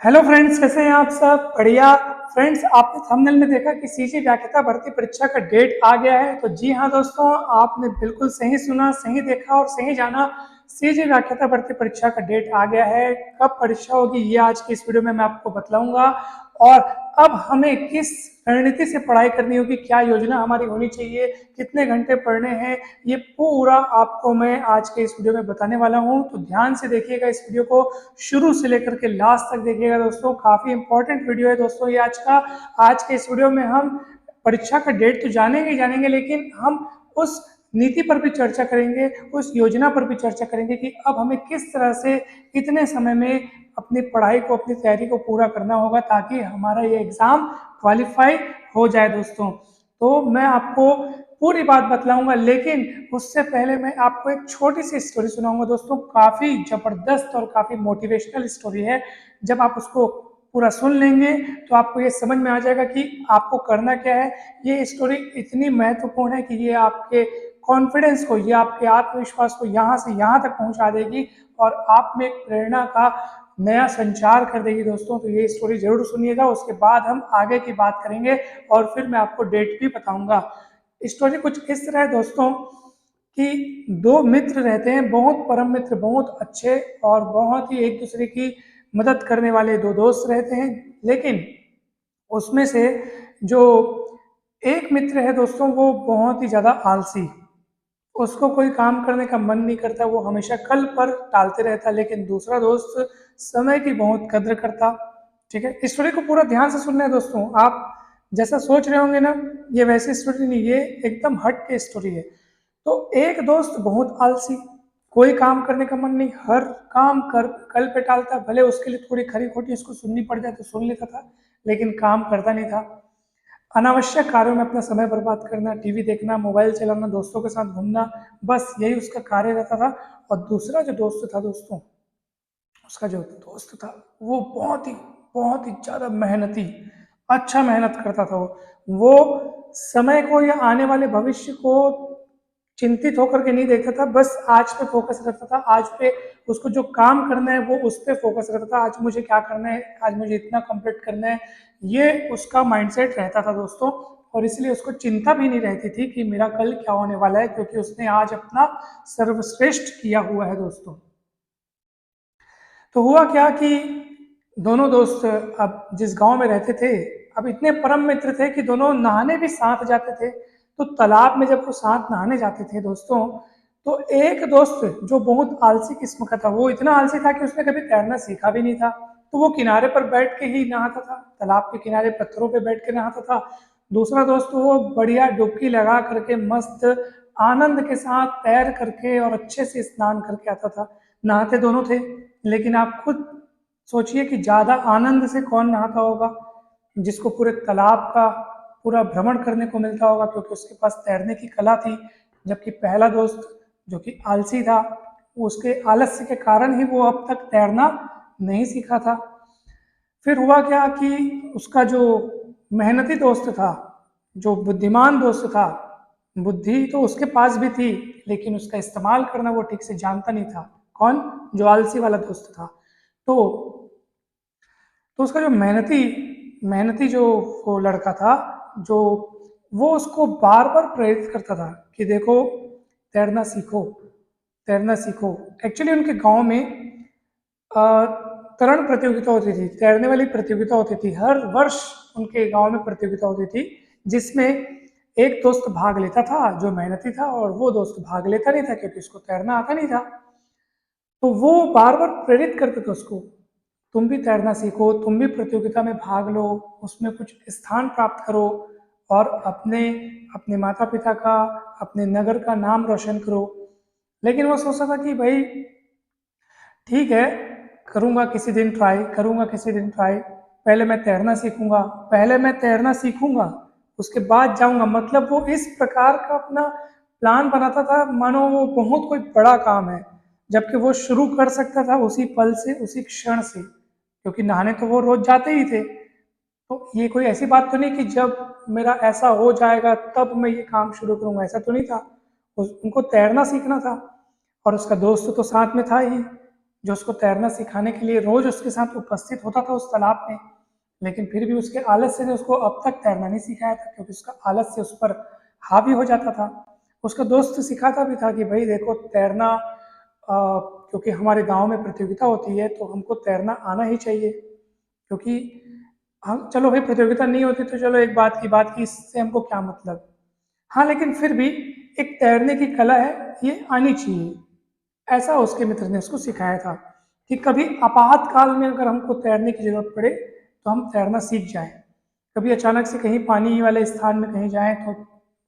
Hello friends, कैसे हैं आप सब? बढ़िया। फ्रेंड्स, आपने थंबनेल में देखा कि सीजी व्याख्याता भर्ती परीक्षा का डेट आ गया है। तो जी हाँ दोस्तों, आपने बिल्कुल सही सुना, सही देखा और सही जाना। सीजी व्याख्याता भर्ती परीक्षा का डेट आ गया है। कब परीक्षा होगी ये आज की इस वीडियो में मैं आपको बतलाऊंगा। और अब हमें किस रणनीति से पढ़ाई करनी होगी, क्या योजना हमारी होनी चाहिए, कितने घंटे पढ़ने हैं, ये पूरा आपको मैं आज के इस वीडियो में बताने वाला हूं। तो ध्यान से देखिएगा इस वीडियो को, शुरू से लेकर के लास्ट तक देखिएगा दोस्तों। काफी इंपॉर्टेंट वीडियो है दोस्तों ये आज का। आज के इस वीडियो में हम परीक्षा का डेट तो जानेंगे ही जानेंगे, लेकिन हम उस नीति पर भी चर्चा करेंगे, उस योजना पर भी चर्चा करेंगे कि अब हमें किस तरह से इतने समय में अपनी पढ़ाई को, अपनी तैयारी को पूरा करना होगा ताकि हमारा ये एग्जाम क्वालिफाई हो जाए दोस्तों। तो मैं आपको पूरी बात बतलाऊंगा, लेकिन उससे पहले मैं आपको एक छोटी सी स्टोरी सुनाऊंगा दोस्तों। काफी जबरदस्त और काफी मोटिवेशनल स्टोरी है। जब आप उसको पूरा सुन लेंगे तो आपको ये समझ में आ जाएगा कि आपको करना क्या है। ये स्टोरी इतनी महत्वपूर्ण है कि ये आपके कॉन्फिडेंस को, ये आपके आत्मविश्वास को यहाँ से यहाँ तक पहुँचा देगी और आप में एक प्रेरणा का नया संचार कर देगी दोस्तों। तो ये स्टोरी जरूर सुनिएगा, उसके बाद हम आगे की बात करेंगे और फिर मैं आपको डेट भी बताऊंगा। स्टोरी कुछ इस तरह है दोस्तों कि दो मित्र रहते हैं, बहुत परम मित्र, बहुत अच्छे और बहुत ही एक दूसरे की मदद करने वाले दो दोस्त रहते हैं। लेकिन उसमें से जो एक मित्र है दोस्तों, वो बहुत ही ज्यादा आलसी, उसको कोई काम करने का मन नहीं करता, वो हमेशा कल पर टालते रहता। लेकिन दूसरा दोस्त समय की बहुत कद्र करता। ठीक है, इस स्टोरी को पूरा ध्यान से सुनना है दोस्तों। आप जैसा सोच रहे होंगे ना, ये वैसी स्टोरी नहीं, ये एकदम हट के स्टोरी है। तो एक दोस्त बहुत आलसी, कोई काम करने का मन नहीं, हर काम कर कल पे टालता। भले उसके लिए थोड़ी खरी खोटी उसको सुननी पड़ जाए तो सुन लेता था, लेकिन काम करता नहीं था। अनावश्यक कार्यों में अपना समय बर्बाद करना, टीवी देखना, मोबाइल चलाना, दोस्तों के साथ घूमना, बस यही उसका कार्य रहता था। और दूसरा जो दोस्त था दोस्तों, उसका जो दोस्त था वो बहुत ही ज्यादा मेहनती, अच्छा मेहनत करता था। वो समय को या आने वाले भविष्य को चिंतित होकर के नहीं देखता था, बस आज पे फोकस रखता था। आज पे उसको जो काम करना है वो उस पे फोकस रखता था। आज मुझे क्या करना है, आज मुझे इतना कंप्लीट करना है, ये उसका माइंडसेट रहता था दोस्तों। और इसलिए उसको चिंता भी नहीं रहती थी कि मेरा कल क्या होने वाला है, क्योंकि उसने आज अपना सर्वश्रेष्ठ किया हुआ है दोस्तों। तो हुआ क्या कि दोनों दोस्त अब जिस गांव में रहते थे, अब इतने परम मित्र थे कि दोनों नहाने भी साथ जाते थे। तो तालाब में जब वो साथ नहाने जाते थे दोस्तों, तो एक दोस्त जो बहुत आलसी किस्म का था, वो इतना आलसी था कि उसने कभी तैरना सीखा भी नहीं था। तो वो किनारे पर बैठ के ही नहाता था, तालाब के किनारे पत्थरों पे बैठ के नहाता था। दूसरा दोस्त वो बढ़िया डुबकी लगा करके मस्त आनंद के साथ तैर करके और अच्छे से स्नान करके आता था। नहाते दोनों थे, लेकिन आप खुद सोचिए कि ज्यादा आनंद से कौन नहाता होगा, जिसको पूरे तालाब का पूरा भ्रमण करने को मिलता होगा, क्योंकि उसके पास तैरने की कला थी। जबकि पहला दोस्त जो कि आलसी था, उसके आलस्य के कारण ही वो अब तक तैरना नहीं सीखा था। फिर हुआ क्या कि उसका जो मेहनती दोस्त था, जो बुद्धिमान दोस्त था, बुद्धि तो उसके पास भी थी, लेकिन उसका इस्तेमाल करना वो ठीक से जानता नहीं था। कौन? जो आलसी वाला दोस्त था। तो तो उसका जो मेहनती मेहनती जो वो लड़का था, जो वो उसको बार बार प्रेरित करता था कि देखो, तैरना सीखो, तैरना सीखो। एक्चुअली उनके गांव में अ, तरण प्रतियोगिता होती थी, तैरने वाली प्रतियोगिता होती थी। हर वर्ष उनके गांव में प्रतियोगिता होती थी, जिसमें एक दोस्त भाग लेता था जो मेहनती था, और वो दोस्त भाग लेता नहीं था क्योंकि उसको तैरना आता नहीं था। तो वो बार बार प्रेरित करते थे उसको, तुम भी तैरना सीखो, तुम भी प्रतियोगिता में भाग लो, उसमें कुछ स्थान प्राप्त करो और अपने अपने माता पिता का, अपने नगर का नाम रोशन करो। लेकिन वो सोचता था कि भाई ठीक है, करूँगा किसी दिन ट्राई, करूँगा किसी दिन ट्राई, पहले मैं तैरना सीखूंगा, पहले मैं तैरना सीखूंगा, उसके बाद जाऊंगा। मतलब वो इस प्रकार का अपना प्लान बनाता था मानो वो बहुत कोई बड़ा काम है, जबकि वो शुरू कर सकता था उसी पल से, उसी क्षण से, क्योंकि नहाने तो वो रोज जाते ही थे। तो ये कोई ऐसी बात तो नहीं कि जब मेरा ऐसा हो जाएगा तब मैं ये काम शुरू करूंगा, ऐसा तो नहीं था। उनको तैरना सीखना था और उसका दोस्त तो साथ में था ही, जो उसको तैरना सिखाने के लिए रोज उसके साथ उपस्थित होता था उस तालाब में, लेकिन फिर भी उसके आलस्य ने उसको अब तक तैरना नहीं सिखाया था, क्योंकि उसका आलस्य उस पर हावी हो जाता था। उसका दोस्त सिखाता भी था कि भाई देखो तैरना, क्योंकि हमारे गांव में प्रतियोगिता होती है तो हमको तैरना आना ही चाहिए, क्योंकि हम चलो भाई प्रतियोगिता नहीं होती तो चलो एक बात की बात की, इससे हमको क्या मतलब, हाँ लेकिन फिर भी एक तैरने की कला है, ये आनी चाहिए। ऐसा उसके मित्र ने उसको सिखाया था कि कभी आपातकाल में अगर हमको तैरने की जरूरत पड़े तो हम तैरना सीख जाएं। कभी अचानक से कहीं पानी वाले स्थान में कहीं जाएं तो,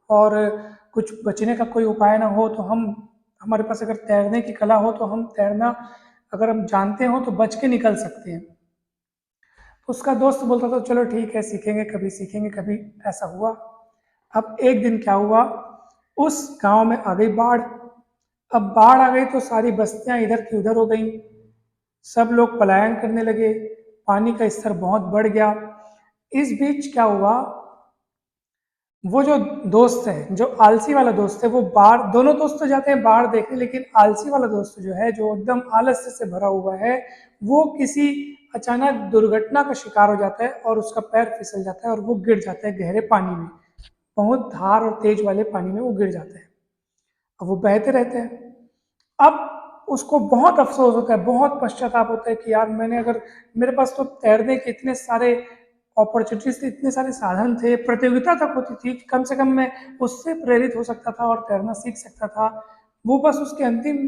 और कुछ बचने का कोई उपाय ना हो तो हम, हमारे पास अगर तैरने की कला हो तो हम तैरना अगर हम जानते हो तो बच के निकल सकते हैं। तो उसका दोस्त बोलता था चलो ठीक है सीखेंगे कभी, सीखेंगे कभी। ऐसा हुआ। अब एक दिन क्या हुआ, उस गांव में आ गई बाढ़। अब बाढ़ आ गई तो सारी बस्तियां इधर की उधर हो गई, सब लोग पलायन करने लगे, पानी का स्तर बहुत बढ़ गया। इस बीच क्या हुआ, वो जो दोस्त है, जो आलसी वाला दोस्त है, वो बाढ़, दोनों दोस्त तो जाते हैं बाढ़ देखने, लेकिन आलसी वाला दोस्त जो है, जो एकदम आलस्य से भरा हुआ है, वो किसी अचानक दुर्घटना का शिकार हो जाता है और उसका पैर फिसल जाता है और वो गिर जाता है गहरे पानी में, बहुत धार और तेज वाले पानी में वो गिर जाता है। अब वो बहते रहते हैं। अब उसको बहुत अफसोस होता है, बहुत पश्चाताप होता है कि यार मैंने अगर, मेरे पास तो तैरने के इतने सारे अपॉर्चुनिटीज थे, इतने सारे साधन थे, प्रतियोगिता तक होती थी, कम से कम मैं उससे प्रेरित हो सकता था और तैरना सीख सकता था। वो बस उसके अंतिम,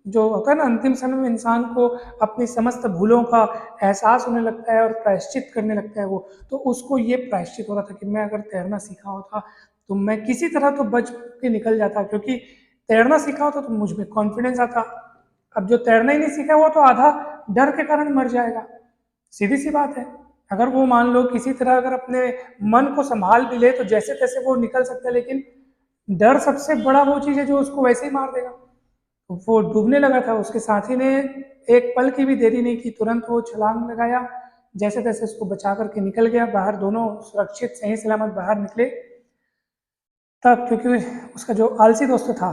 जो होता है ना अंतिम समय में इंसान को अपनी समस्त भूलों का एहसास होने लगता है और प्रायश्चित करने लगता है वो, तो उसको ये प्रायश्चित हो रहा था कि मैं अगर तैरना सीखा होता तो मैं किसी तरह तो बच के निकल जाता, क्योंकि तैरना सीखा होता तो मुझ में कॉन्फिडेंस आता। अब जो तैरना ही नहीं सीखा वो तो आधा डर के कारण मर जाएगा, सीधी सी बात है। अगर वो मान लो किसी तरह अगर अपने मन को संभाल भी ले तो जैसे तैसे वो निकल सकता है, लेकिन डर सबसे बड़ा वो चीज है जो उसको वैसे ही मार देगा। तो वो डूबने लगा था, उसके साथी ने एक पल की भी देरी नहीं की, तुरंत वो छलांग लगाया, जैसे तैसे उसको बचा करके निकल गया बाहर, दोनों सुरक्षित सही सलामत बाहर निकले। तब क्योंकि उसका जो आलसी दोस्त था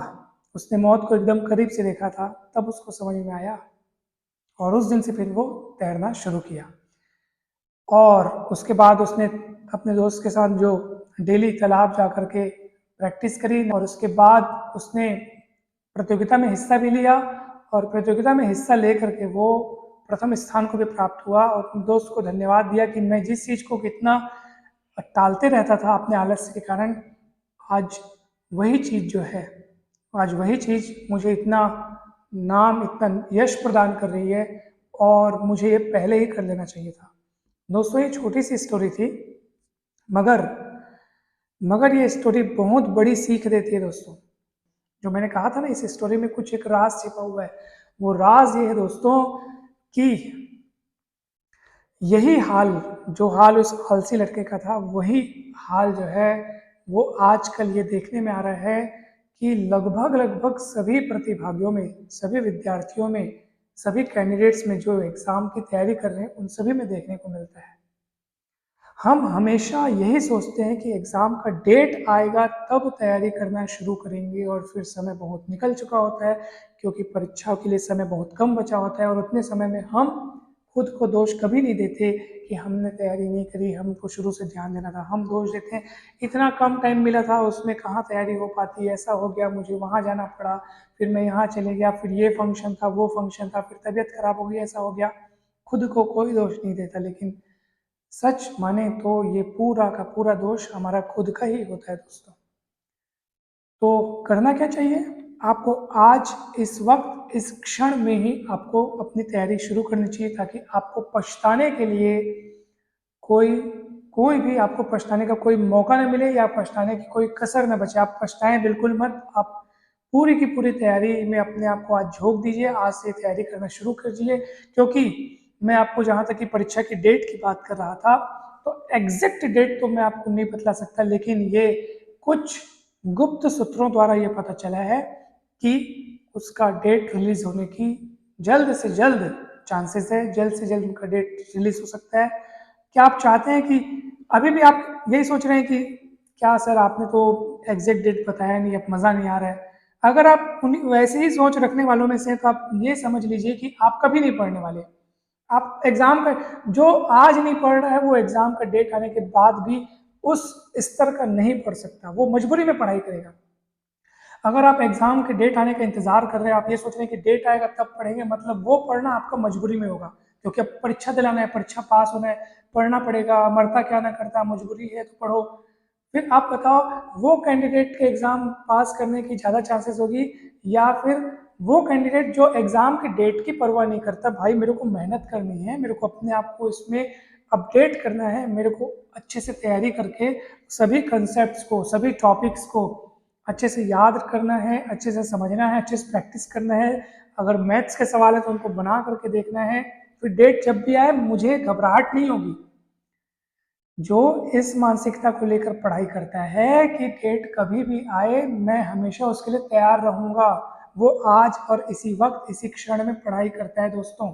उसने मौत को एकदम करीब से देखा था, तब उसको समझ में आया और उस दिन से फिर वो तैरना शुरू किया। और उसके बाद उसने अपने दोस्त के साथ जो डेली तालाब जा कर के प्रैक्टिस करी, और उसके बाद उसने प्रतियोगिता में हिस्सा भी लिया, और प्रतियोगिता में हिस्सा ले करके वो प्रथम स्थान को भी प्राप्त हुआ, और अपने दोस्त को धन्यवाद दिया कि मैं जिस चीज़ को कितना टालते रहता था अपने आलस्य के कारण, आज वही चीज़ जो है, आज वही चीज़ मुझे इतना नाम, इतना यश प्रदान कर रही है, और मुझे ये पहले ही कर लेना चाहिए था। दोस्तों ये छोटी सी स्टोरी थी, मगर मगर ये स्टोरी बहुत बड़ी सीख देती है दोस्तों। जो मैंने कहा था ना इस स्टोरी में कुछ एक राज छिपा हुआ है, वो राज ये है दोस्तों कि यही हाल, जो हाल उस आलसी लड़के का था, वही हाल जो है वो आजकल ये देखने में आ रहा है कि लगभग लगभग सभी प्रतिभागियों में, सभी विद्यार्थियों में, सभी कैंडिडेट्स में जो एग्जाम की तैयारी कर रहे हैं उन सभी में देखने को मिलता है। हम हमेशा यही सोचते हैं कि एग्ज़ाम का डेट आएगा तब तैयारी करना शुरू करेंगे, और फिर समय बहुत निकल चुका होता है, क्योंकि परीक्षाओं के लिए समय बहुत कम बचा होता है, और उतने समय में हम खुद को दोष कभी नहीं देते कि हमने तैयारी नहीं करी, हमको शुरू से ध्यान देना था। हम दोष देते हैं इतना कम टाइम मिला था उसमें कहाँ तैयारी हो पाती, ऐसा हो गया, मुझे वहाँ जाना पड़ा, फिर मैं यहाँ चले गया, फिर ये फंक्शन था, वो फंक्शन था, फिर तबीयत खराब हो गई, ऐसा हो गया। खुद को कोई दोष नहीं देता, लेकिन सच माने तो ये पूरा का पूरा दोष हमारा खुद का ही होता है दोस्तों। तो करना क्या चाहिए आपको, आज इस वक्त इस क्षण में ही आपको अपनी तैयारी शुरू करनी चाहिए, ताकि आपको पछताने के लिए कोई कोई भी आपको पछताने का कोई मौका न मिले, या पछताने की कोई कसर न बचे। आप पछताएं बिल्कुल मत, आप पूरी की पूरी तैयारी में अपने आप को आज झोंक दीजिए, आज से तैयारी करना शुरू कीजिए। क्योंकि मैं आपको जहाँ तक कि परीक्षा की डेट की बात कर रहा था, तो एग्जैक्ट डेट तो मैं आपको नहीं बतला सकता, लेकिन ये कुछ गुप्त सूत्रों द्वारा ये पता चला है कि उसका डेट रिलीज होने की जल्द से जल्द चांसेस है, जल्द से जल्द उनका डेट रिलीज हो सकता है। क्या आप चाहते हैं कि, अभी भी आप यही सोच रहे हैं कि क्या सर आपने तो एग्जैक्ट डेट बताया नहीं, अब मज़ा नहीं आ रहा है, अगर आप वैसे ही सोच रखने वालों में से, तो आप ये समझ लीजिए कि आप कभी नहीं पढ़ने वाले। आप एग्जाम का जो आज नहीं पढ़ रहा है, वो एग्जाम का डेट आने के बाद भी उस स्तर का नहीं पढ़ सकता, वो मजबूरी में पढ़ाई करेगा। अगर आप एग्जाम के डेट आने का इंतजार कर रहे हैं, आप ये सोच रहे हैं कि डेट आएगा तब पढ़ेंगे, मतलब वो पढ़ना आपका मजबूरी में होगा, क्योंकि अब परीक्षा दिलाना है, परीक्षा पास होना है, पढ़ना पड़ेगा, मरता क्या ना करता, मजबूरी है तो पढ़ो। फिर आप बताओ, वो कैंडिडेट के एग्जाम पास करने की ज़्यादा चांसेस होगी, या फिर वो कैंडिडेट जो एग्जाम के डेट की परवाह नहीं करता, भाई मेरे को मेहनत करनी है, मेरे को अपने आप को इसमें अपडेट करना है, मेरे को अच्छे से तैयारी करके सभी कंसेप्ट को, सभी टॉपिक्स को अच्छे से याद करना है, अच्छे से समझना है, अच्छे से प्रैक्टिस करना है। अगर मैथ्स के सवाल है तो उनको बना करके देखना है। फिर डेट जब भी आए मुझे घबराहट नहीं होगी। जो इस मानसिकता को लेकर पढ़ाई करता है कि डेट कभी भी आए, मैं हमेशा उसके लिए तैयार रहूंगा, वो आज और इसी वक्त इसी क्षण में पढ़ाई करता है दोस्तों।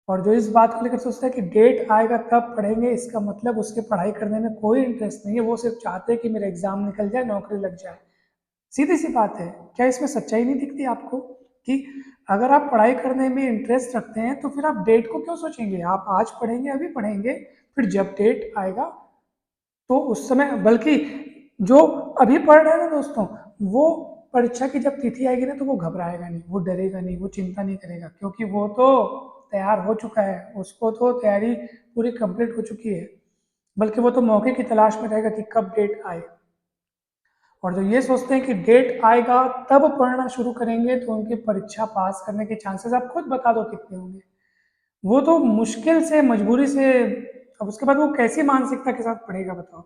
और जो इस बात को लेकर सोचता है कि डेट आएगा तब पढ़ेंगे, इसका मतलब उसके पढ़ाई करने में कोई इंटरेस्ट नहीं है, वो सिर्फ चाहते हैं कि मेरा एग्जाम निकल जाए, नौकरी लग जाए। सीधी सी बात है, क्या इसमें सच्चाई नहीं दिखती आपको कि अगर आप पढ़ाई करने में इंटरेस्ट रखते हैं तो फिर आप डेट को क्यों सोचेंगे? आप आज पढ़ेंगे, अभी पढ़ेंगे, फिर जब डेट आएगा तो उस समय, बल्कि जो अभी पढ़ रहे हैं ना दोस्तों, वो परीक्षा की जब तिथि आएगी ना तो वो घबराएगा नहीं, वो डरेगा नहीं, वो चिंता नहीं करेगा, क्योंकि वो तो तैयार हो चुका है, उसको तो तैयारी पूरी कंप्लीट हो चुकी है। बल्कि वो तो मौके की तलाश में रहेगा कि कब डेट आए। और जो ये सोचते हैं कि डेट आएगा तब पढ़ना शुरू करेंगे, तो उनकी परीक्षा पास करने के चांसेस आप खुद बता दो कितने होंगे। वो तो मुश्किल से, मजबूरी से। अब उसके बाद वो कैसी मानसिकता के साथ पढ़ेगा बताओ?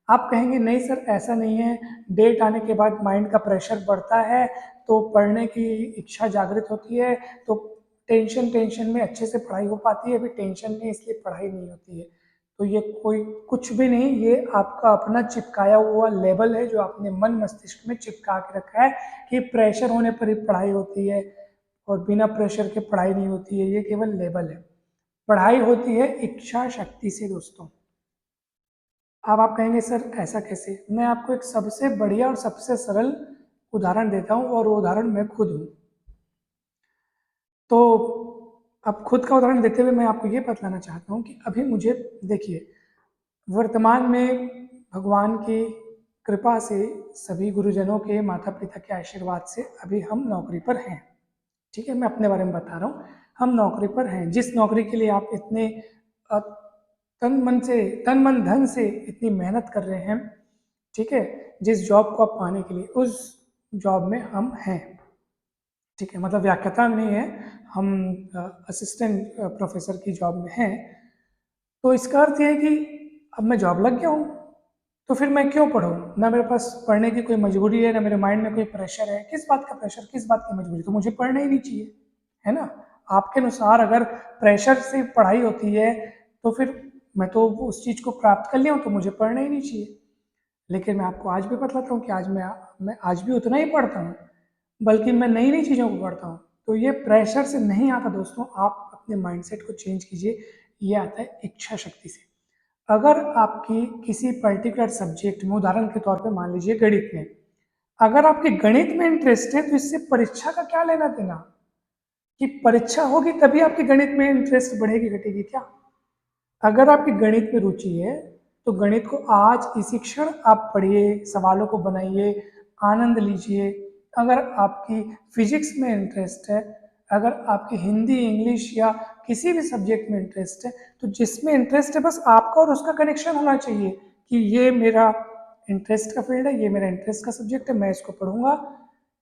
आप कहेंगे नहीं सर ऐसा नहीं है, डेट आने के बाद माइंड का प्रेशर बढ़ता है, तो पढ़ने की इच्छा जागृत होती है, तो टेंशन टेंशन में अच्छे से पढ़ाई हो पाती है, अभी टेंशन में इसलिए पढ़ाई नहीं होती है। तो ये कोई कुछ भी नहीं, ये आपका अपना चिपकाया हुआ लेबल है, जो आपने मन मस्तिष्क में चिपका के रखा है कि प्रेशर होने पर ही पढ़ाई होती है और बिना प्रेशर के पढ़ाई नहीं होती है। ये केवल लेबल है। पढ़ाई होती है इच्छा शक्ति से दोस्तों। अब आप कहेंगे सर ऐसा कैसे? मैं आपको एक सबसे बढ़िया और सबसे सरल उदाहरण देता हूँ, और वो उदाहरण मैं खुद हूँ। तो अब खुद का उदाहरण देते हुए मैं आपको ये बतलाना चाहता हूँ कि अभी मुझे, देखिए, वर्तमान में भगवान की कृपा से, सभी गुरुजनों के, माता पिता के आशीर्वाद से अभी हम नौकरी पर हैं। ठीक है, मैं अपने बारे में बता रहा हूँ। हम नौकरी पर हैं, जिस नौकरी के लिए आप इतने अ, तन मन धन से इतनी मेहनत कर रहे हैं, ठीक है, जिस जॉब को आप पाने के लिए, उस जॉब में हम हैं। ठीक है, मतलब व्याख्याता में नहीं है, हम असिस्टेंट प्रोफेसर की जॉब में हैं। तो इसका अर्थ यह है कि अब मैं जॉब लग गया हूँ, तो फिर मैं क्यों पढूं? ना मेरे पास पढ़ने की कोई मजबूरी है, ना मेरे माइंड में कोई प्रेशर है। किस बात का प्रेशर, किस बात की मजबूरी? तो मुझे पढ़ना ही नहीं चाहिए, है ना? आपके अनुसार अगर प्रेशर से पढ़ाई होती है, तो फिर मैं तो उस चीज़ को प्राप्त कर लिया हूँ, तो मुझे पढ़ना ही नहीं चाहिए। लेकिन मैं आपको आज भी बतलाता हूँ कि मैं आज भी उतना ही पढ़ता हूँ, बल्कि मैं नई नई चीज़ों को पढ़ता हूँ। तो ये प्रेशर से नहीं आता दोस्तों, आप अपने माइंडसेट को चेंज कीजिए। ये आता है इच्छा शक्ति से। अगर आपकी किसी पर्टिकुलर सब्जेक्ट में, उदाहरण के तौर पे मान लीजिए गणित में, अगर आपके गणित में इंटरेस्ट है, तो इससे परीक्षा का क्या लेना देना? कि परीक्षा होगी तभी आपके गणित में इंटरेस्ट बढ़ेगी घटेगी क्या? अगर आपकी गणित में रुचि है, तो गणित को आज इसी क्षण आप पढ़िए, सवालों को बनाइए, आनंद लीजिए। अगर आपकी फिजिक्स में इंटरेस्ट है, अगर आपकी हिंदी, इंग्लिश या किसी भी सब्जेक्ट में इंटरेस्ट है, तो जिसमें इंटरेस्ट है बस आपका और उसका कनेक्शन होना चाहिए कि ये मेरा इंटरेस्ट का फील्ड है, ये मेरा इंटरेस्ट का सब्जेक्ट है, मैं इसको पढ़ूंगा।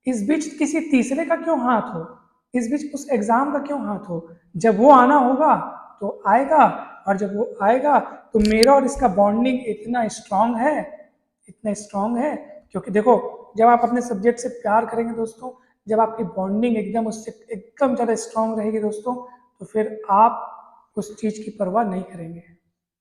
इस बीच किसी तीसरे का क्यों हाथ हो? इस बीच उस एग्जाम का क्यों हाथ हो? जब वो आना होगा तो आएगा, और जब वो आएगा तो मेरा और इसका बॉन्डिंग इतना स्ट्रांग है, इतना स्ट्रांग है। क्योंकि देखो, जब आप अपने सब्जेक्ट से प्यार करेंगे दोस्तों, जब आपकी बॉन्डिंग एकदम उससे एकदम ज़्यादा स्ट्रांग रहेगी दोस्तों, तो फिर आप उस चीज़ की परवाह नहीं करेंगे।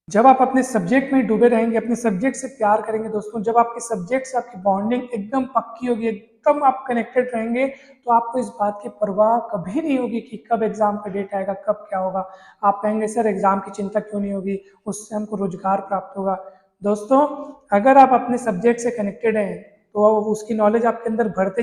जब आप अपने सब्जेक्ट में डूबे रहेंगे, अपने सब्जेक्ट से प्यार करेंगे दोस्तों, जब आपके सब्जेक्ट से आपकी बॉन्डिंग एकदम पक्की होगी, एकदम आप कनेक्टेड रहेंगे, तो आपको इस बात की परवाह कभी नहीं होगी कि कब एग्जाम का डेट आएगा, कब क्या होगा। आप कहेंगे सर एग्जाम की चिंता क्यों नहीं होगी, उससे हमको रोजगार प्राप्त होगा। दोस्तों, अगर आप अपने सब्जेक्ट से कनेक्टेड हैं, तो उसकी नॉलेज आपके अंदर बढ़ते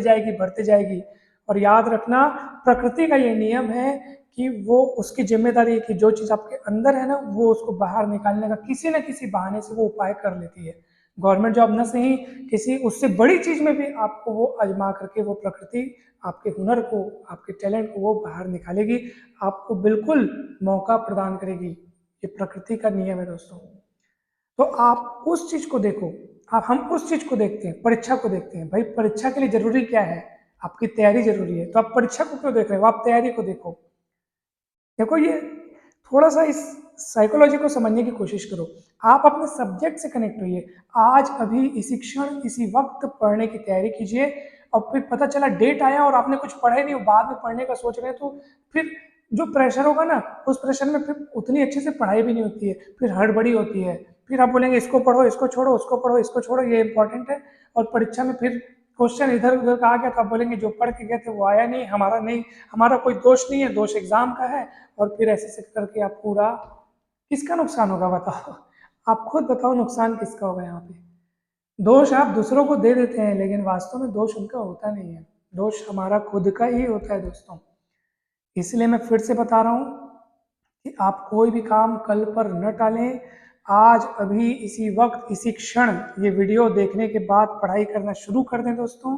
जाएगी। और याद रखना, प्रकृति का ये नियम है कि वो उसकी जिम्मेदारी है कि जो चीज़ आपके अंदर है ना, वो उसको बाहर निकालने का किसी न किसी बहाने से वो उपाय कर लेती है। गवर्नमेंट जॉब न सही, किसी उससे बड़ी चीज़ में भी आपको वो आजमा करके वो प्रकृति आपके हुनर को, आपके टैलेंट को वो बाहर निकालेगी, आपको बिल्कुल मौका प्रदान करेगी। ये प्रकृति का नियम है दोस्तों। तो आप उस चीज़ को देखो, हम उस चीज़ को देखते हैं, परीक्षा को देखते हैं। भाई परीक्षा के लिए जरूरी क्या है? आपकी तैयारी जरूरी है। तो आप परीक्षा को क्यों देख रहे हो? आप तैयारी को देखो। देखो, ये थोड़ा सा इस साइकोलॉजी को समझने की कोशिश करो। आप अपने सब्जेक्ट से कनेक्ट होइए। आज अभी इसी क्षण इसी वक्त पढ़ने की तैयारी कीजिए, और फिर पता चला डेट आया और आपने कुछ पढ़ा ही नहीं, बाद में पढ़ने का सोच रहे हैं, तो फिर जो प्रेशर होगा ना, उस प्रेशर में फिर उतनी अच्छे से पढ़ाई भी नहीं होती है, फिर हड़बड़ी होती है। फिर आप बोलेंगे इसको पढ़ो, इसको छोड़ो, उसको पढ़ो, इसको छोड़ो, ये इंपॉर्टेंट है। और परीक्षा में फिर क्वेश्चन इधर उधर का आ गया, तो आप बोलेंगे जो पढ़ के गए थे वो आया नहीं, हमारा नहीं, हमारा कोई दोष नहीं है, दोष एग्जाम का है। और फिर ऐसे करके आप पूरा, किसका नुकसान होगा बताओ? आप खुद बताओ, नुकसान किसका होगा यहाँ पे? दोष आप दूसरों को दे देते हैं, लेकिन वास्तव में दोष उनका होता नहीं है, दोष हमारा खुद का ही होता है दोस्तों। इसलिए मैं फिर से बता रहा हूँ कि आप कोई भी काम कल पर न टालें। आज अभी इसी वक्त इसी क्षण ये वीडियो देखने के बाद पढ़ाई करना शुरू कर दें दोस्तों।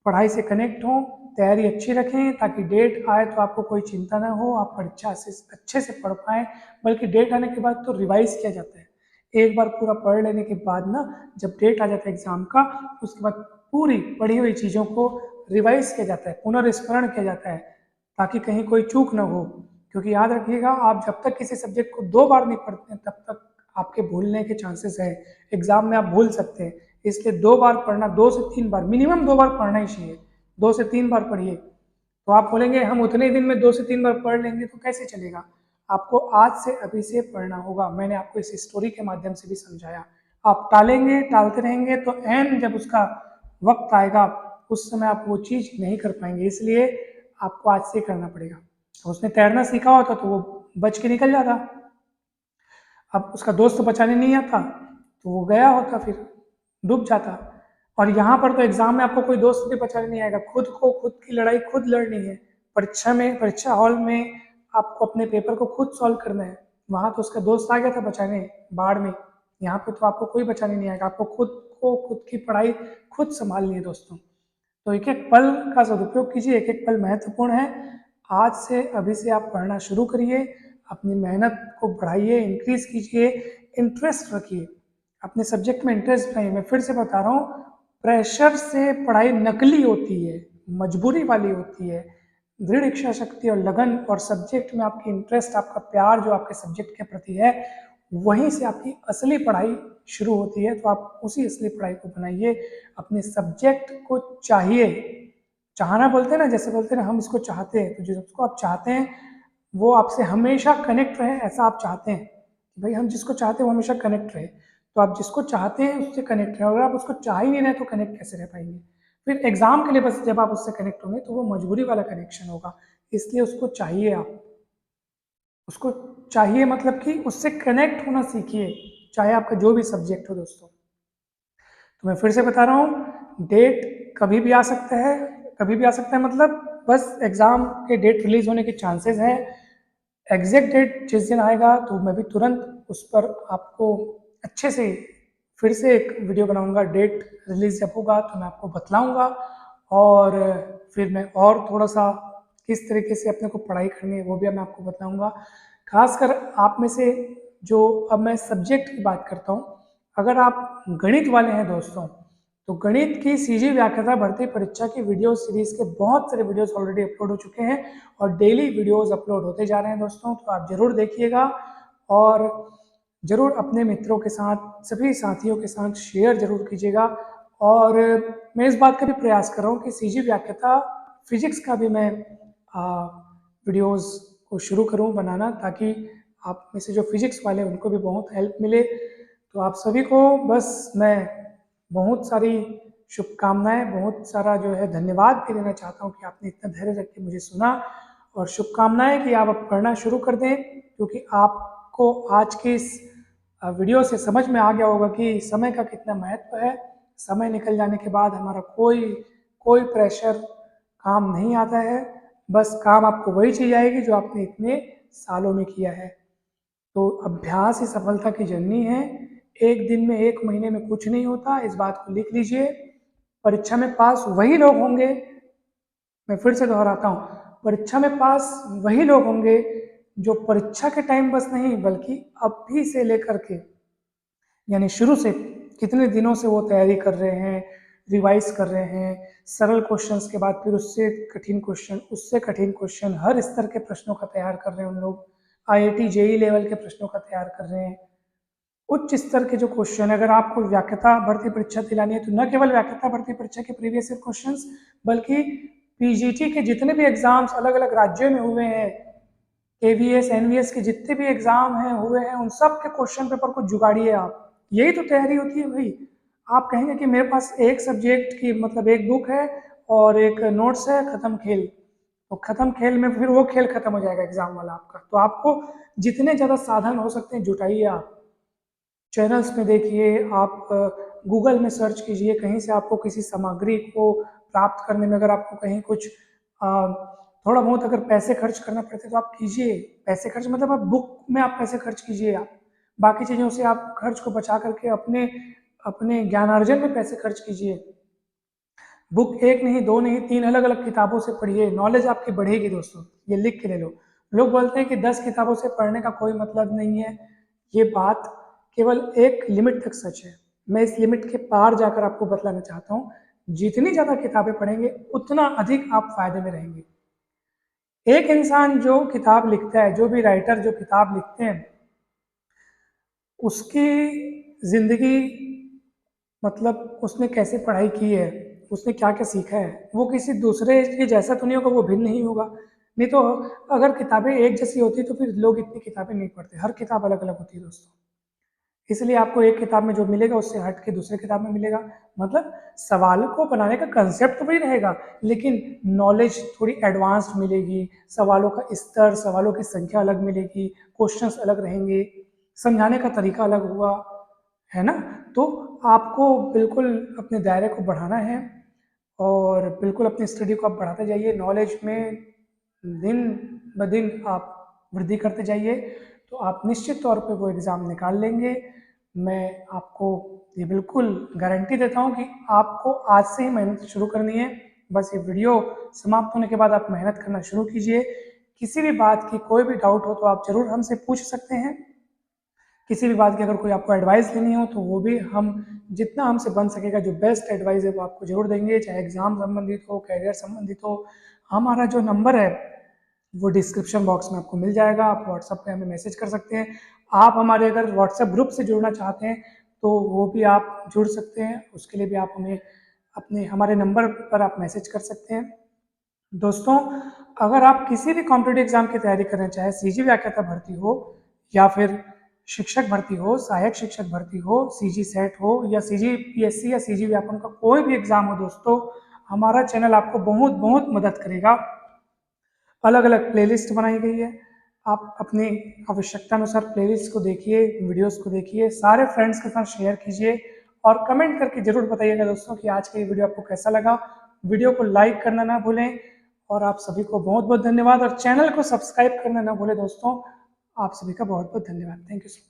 पढ़ाई से कनेक्ट हों, तैयारी अच्छी रखें, ताकि डेट आए तो आपको कोई चिंता ना हो, आप परीक्षा से अच्छे से पढ़ पाएँ। बल्कि डेट आने के बाद तो रिवाइज किया जाता है। एक बार पूरा पढ़ लेने के बाद ना, जब डेट आ जाता है एग्जाम का, उसके बाद पूरी पढ़ी हुई चीज़ों को रिवाइज किया जाता है, पुनर्स्मरण किया जाता है, ताकि कहीं कोई चूक ना हो। क्योंकि याद रखिएगा, आप जब तक किसी सब्जेक्ट को 2 बार नहीं पढ़ते हैं, तब तक आपके भूलने के चांसेस है। एग्जाम में आप भूल सकते हैं। इसलिए 2 बार पढ़ना, 2 से 3 बार, मिनिमम 2 बार पढ़ना ही चाहिए। 2 से 3 बार पढ़िए। तो आप बोलेंगे हम उतने दिन में 2 से 3 बार पढ़ लेंगे, तो कैसे चलेगा? आपको आज से अभी से पढ़ना होगा। मैंने आपको इस स्टोरी के माध्यम से भी समझाया। आप टालेंगे, टालते रहेंगे, तो एन जब उसका वक्त आएगा, उस समय आप वो चीज़ नहीं कर पाएंगे। इसलिए आपको आज से करना पड़ेगा। उसने तैरना सीखा होता तो वो बच के निकल जाता। अब उसका दोस्त बचाने नहीं आता, तो वो गया होता, फिर डूब जाता। और यहाँ पर तो एग्जाम में आपको कोई दोस्त भी बचाने नहीं आएगा, खुद को, खुद की लड़ाई खुद लड़नी है। परीक्षा में, परीक्षा हॉल में आपको अपने पेपर को खुद सॉल्व करना है। वहाँ तो उसका दोस्त आ गया था बचाने बाढ़ में, यहाँ पे तो आपको कोई बचाने नहीं आएगा। आपको खुद को, खुद की पढ़ाई खुद संभालनी है दोस्तों। तो एक एक पल का सदुपयोग कीजिए, एक एक पल महत्वपूर्ण है। आज से, अभी से आप पढ़ना शुरू करिए, अपनी मेहनत को बढ़ाइए, इंक्रीज कीजिए, इंटरेस्ट रखिए, अपने सब्जेक्ट में इंटरेस्ट बनाइए। मैं फिर से बता रहा हूँ, प्रेशर से पढ़ाई नकली होती है, मजबूरी वाली होती है। दृढ़ इच्छा शक्ति और लगन और सब्जेक्ट में आपकी इंटरेस्ट, आपका प्यार जो आपके सब्जेक्ट के प्रति है, वहीं से आपकी असली पढ़ाई शुरू होती है। तो आप उसी असली पढ़ाई को बनाइए, अपने सब्जेक्ट को चाहिए। चाहना बोलते हैं ना, जैसे बोलते हैं ना, हम इसको चाहते हैं, तो जिसको आप चाहते हैं वो आपसे हमेशा कनेक्ट रहे, ऐसा आप चाहते हैं। भाई हम जिसको चाहते हैं वो हमेशा कनेक्ट रहे, तो आप जिसको चाहते हैं उससे कनेक्ट रहे। अगर आप उसको चाह ही नहीं रहे तो कनेक्ट कैसे रह पाएंगे? फिर एग्जाम के लिए बस जब आप उससे कनेक्ट होंगे तो वो मजबूरी वाला कनेक्शन होगा। इसलिए उसको चाहिए, आप उसको चाहिए, मतलब कि उससे कनेक्ट होना सीखिए, चाहे आपका जो भी सब्जेक्ट हो दोस्तों। तो मैं फिर से बता रहा हूँ, डेट कभी भी आ सकता है, कभी भी आ सकता है, मतलब बस एग्जाम के डेट रिलीज होने के चांसेस है। एग्जैक्ट डेट जिस दिन आएगा तो मैं भी तुरंत उस पर आपको अच्छे से फिर से एक वीडियो बनाऊंगा। डेट रिलीज जब होगा तो मैं आपको बतलाऊंगा, और फिर मैं और थोड़ा सा किस तरीके से अपने को पढ़ाई करनी है वो भी मैं आपको बताऊंगा। खासकर आप में से जो, अब मैं सब्जेक्ट की बात करता हूँ, अगर आप गणित वाले हैं दोस्तों, तो गणित की सीजी व्याख्याता भर्ती परीक्षा की वीडियो सीरीज के बहुत सारे वीडियोस ऑलरेडी अपलोड हो चुके हैं, और डेली वीडियोस अपलोड होते जा रहे हैं दोस्तों। तो आप जरूर देखिएगा, और जरूर अपने मित्रों के साथ, सभी साथियों के साथ शेयर जरूर कीजिएगा। और मैं इस बात का भी प्रयास कर रहा हूँ कि सीजी व्याख्याता फिजिक्स का भी मैं वीडियोस को शुरू करूँ बनाना, ताकि आप में से जो फिजिक्स वाले हैं उनको भी बहुत हेल्प मिले। तो आप सभी को बस मैं बहुत सारी शुभकामनाएं, बहुत सारा जो है धन्यवाद भी देना चाहता हूँ कि आपने इतना धैर्य रख के मुझे सुना, और शुभकामनाएं कि आप अब पढ़ना शुरू कर दें, क्योंकि आपको आज की इस वीडियो से समझ में आ गया होगा कि समय का कितना महत्व है। समय निकल जाने के बाद हमारा कोई प्रेशर काम नहीं आता है। बस काम आपको वही चीज़ आएगी जो आपने इतने सालों में किया है। तो अभ्यास ही सफलता की जर्नी है। एक दिन में, एक महीने में कुछ नहीं होता, इस बात को लिख लीजिए। परीक्षा में पास वही लोग होंगे, मैं फिर से दोहराता हूँ, परीक्षा में पास वही लोग होंगे जो परीक्षा के टाइम बस नहीं बल्कि अभी से लेकर के, यानी शुरू से कितने दिनों से वो तैयारी कर रहे हैं, रिवाइज कर रहे हैं, सरल क्वेश्चंस के बाद फिर उससे कठिन क्वेश्चन, उससे कठिन क्वेश्चन, हर स्तर के प्रश्नों का तैयार कर रहे हैं उन लोग। आईआईटी जेई लेवल के प्रश्नों का तैयार कर रहे हैं। उच्च स्तर के जो क्वेश्चन, अगर आपको व्याख्याता भर्ती परीक्षा दिलानी है तो न केवल व्याख्याता भर्ती परीक्षा के प्रीवियस ईयर क्वेश्चंस, बल्कि पीजीटी के जितने भी एग्जाम्स अलग अलग राज्यों में हुए हैं, केवीएस एनवीएस के जितने भी एग्जाम हैं हुए हैं, उन सब के क्वेश्चन पेपर को जुगाड़िए आप। यही तो तैयारी होती है भाई। आप कहेंगे कि मेरे पास एक सब्जेक्ट की मतलब एक बुक है और एक नोट्स है, खत्म खेल। तो खत्म खेल में फिर वो खेल खत्म हो जाएगा एग्जाम वाला आपका। तो आपको जितने ज़्यादा साधन हो सकते हैं जुटाइए आप। चैनल्स में देखिए, आप गूगल में सर्च कीजिए, कहीं से आपको किसी सामग्री को प्राप्त करने में अगर आपको कहीं कुछ थोड़ा बहुत अगर पैसे खर्च करना पड़ते तो आप कीजिए। पैसे खर्च मतलब आप बुक में आप पैसे खर्च कीजिए, आप बाकी चीज़ों से आप खर्च को बचा करके अपने अपने ज्ञानार्जन में पैसे खर्च कीजिए। बुक एक नहीं, दो नहीं, 3 अलग अलग किताबों से पढ़िए, नॉलेज आपकी बढ़ेगी दोस्तों, ये लिख के ले लो। लोग बोलते हैं कि 10 किताबों से पढ़ने का कोई मतलब नहीं है, ये बात केवल एक लिमिट तक सच है। मैं इस लिमिट के पार जाकर आपको बतलाना चाहता हूँ, जितनी ज़्यादा किताबें पढ़ेंगे उतना अधिक आप फायदे में रहेंगे। एक इंसान जो किताब लिखता है, जो भी राइटर जो किताब लिखते हैं, उसकी जिंदगी मतलब उसने कैसे पढ़ाई की है, उसने क्या क्या सीखा है, वो किसी दूसरे के जैसा तो नहीं होगा, वो भिन्न नहीं होगा। नहीं तो अगर किताबें एक जैसी होती तो फिर लोग इतनी किताबें नहीं पढ़ते। हर किताब अलग अलग होती है दोस्तों। इसलिए आपको एक किताब में जो मिलेगा उससे हट के दूसरे किताब में मिलेगा। मतलब सवाल को बनाने का कंसेप्ट तो वही रहेगा, लेकिन नॉलेज थोड़ी एडवांस्ड मिलेगी, सवालों का स्तर, सवालों की संख्या अलग मिलेगी, क्वेश्चंस अलग रहेंगे, समझाने का तरीका अलग हुआ, है ना। तो आपको बिल्कुल अपने दायरे को बढ़ाना है और बिल्कुल अपनी स्टडी को आप बढ़ाते जाइए, नॉलेज में दिन ब दिन आप वृद्धि करते जाइए, तो आप निश्चित तौर पे वो एग्ज़ाम निकाल लेंगे। मैं आपको ये बिल्कुल गारंटी देता हूँ कि आपको आज से ही मेहनत शुरू करनी है। बस ये वीडियो समाप्त होने के बाद आप मेहनत करना शुरू कीजिए। किसी भी बात की कोई भी डाउट हो तो आप ज़रूर हमसे पूछ सकते हैं। किसी भी बात की अगर कोई आपको एडवाइस लेनी हो तो वो भी हम जितना हमसे बन सकेगा, जो बेस्ट एडवाइस है वो आपको जरूर देंगे, चाहे एग्ज़ाम संबंधित हो, कैरियर संबंधित हो। हमारा जो नंबर है वो डिस्क्रिप्शन बॉक्स में आपको मिल जाएगा, आप व्हाट्सएप पे हमें मैसेज कर सकते हैं। आप हमारे अगर व्हाट्सएप ग्रुप से जुड़ना चाहते हैं तो वो भी आप जुड़ सकते हैं, उसके लिए भी आप हमें अपने हमारे नंबर पर आप मैसेज कर सकते हैं। दोस्तों, अगर आप किसी भी कॉम्पिटिटिव एग्जाम की तैयारी कर रहे हैं, चाहे सीजी व्याख्याता भर्ती हो या फिर शिक्षक भर्ती हो, सहायक शिक्षक भर्ती हो, सीजी सेट हो या सीजी पीएससी या सीजी व्यापम का कोई भी एग्जाम हो दोस्तों, हमारा चैनल आपको बहुत बहुत मदद करेगा। अलग अलग प्लेलिस्ट बनाई गई है, आप अपनी आवश्यकता अनुसार प्लेलिस्ट को देखिए, वीडियोस को देखिए, सारे फ्रेंड्स के साथ शेयर कीजिए और कमेंट करके जरूर बताइएगा दोस्तों कि आज का ये वीडियो आपको कैसा लगा। वीडियो को लाइक करना ना भूलें और आप सभी को बहुत बहुत धन्यवाद, और चैनल को सब्सक्राइब करना ना भूलें दोस्तों। आप सभी का बहुत बहुत धन्यवाद। Thank you so much.